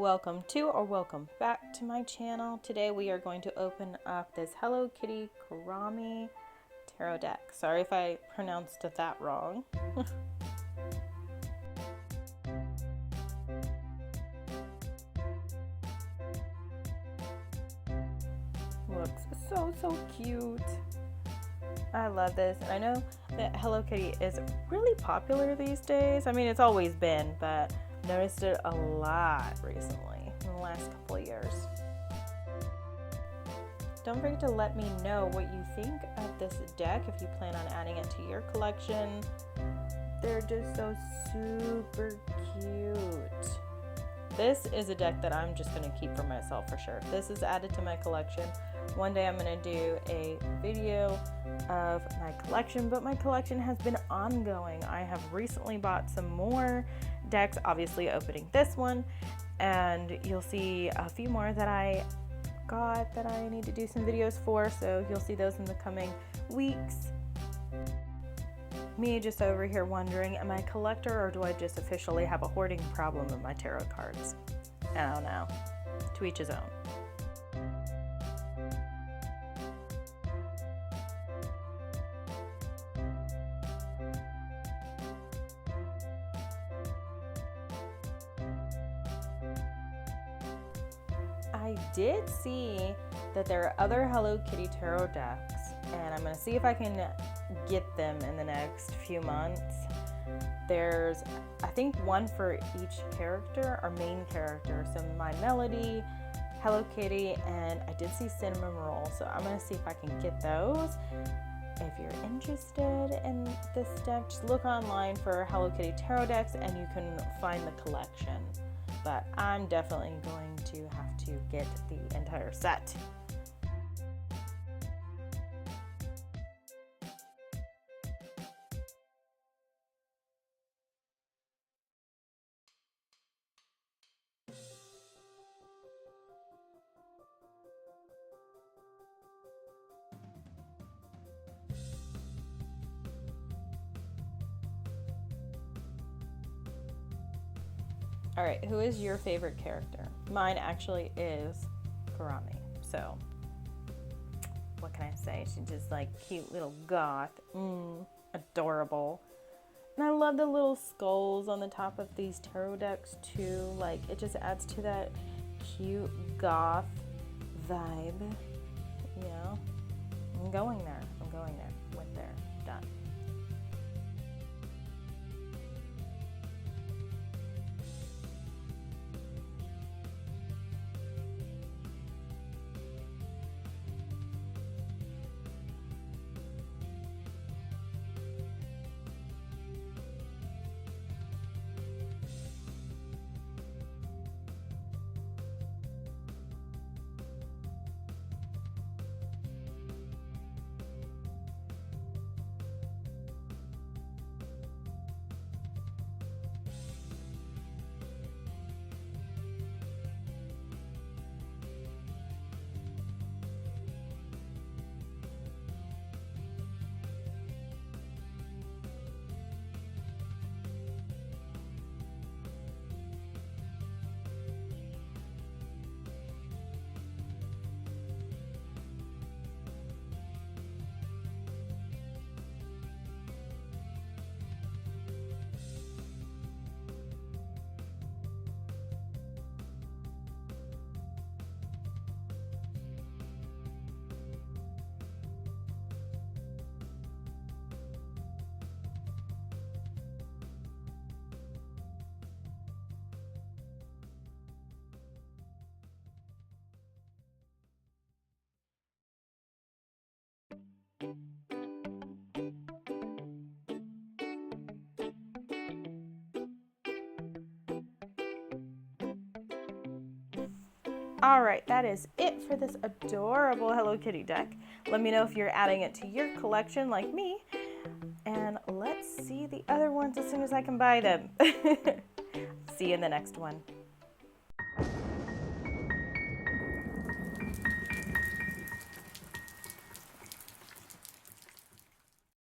welcome to or welcome back to my channel. Today we are going to open up this Hello Kitty Kuromi tarot deck. Sorry if I pronounced that wrong. Looks so cute. I love this, and I know that Hello Kitty is really popular these days. I mean, it's always been, but noticed it a lot recently in the last couple of years. Don't forget to let me know what you think of this deck if you plan on adding it to your collection. They're just so super cute. This is a deck that I'm just going to keep for myself for sure. If this is added to my collection, one day I'm going to do a video of my collection, but my collection has been ongoing. I have recently bought some more decks, obviously opening this one, and you'll see a few more that I got that I need to do some videos for, so you'll see those in the coming weeks. Me just over here wondering, am I a collector or do I just officially have a hoarding problem with my tarot cards? I don't know. To each his own. I did see that there are other Hello Kitty tarot decks, and I'm going to see if I can get them in the next few months. There's, I think, one for each character or main character. So My Melody, Hello Kitty, and I did see Cinnamon Roll. So I'm going to see if I can get those. If you're interested in this deck, just look online for Hello Kitty tarot decks and you can find the collection. But I'm definitely going to have to get the entire set. All right, who is your favorite character? Mine actually is Kuromi. So, what can I say? She's just like cute little goth. Adorable. And I love the little skulls on the top of these tarot decks too. Like, it just adds to that cute goth vibe. You know? I'm going there. Went there. Done. Alright, that is it for this adorable Hello Kitty deck. Let me know if you're adding it to your collection like me. And let's see the other ones as soon as I can buy them. See you in the next one.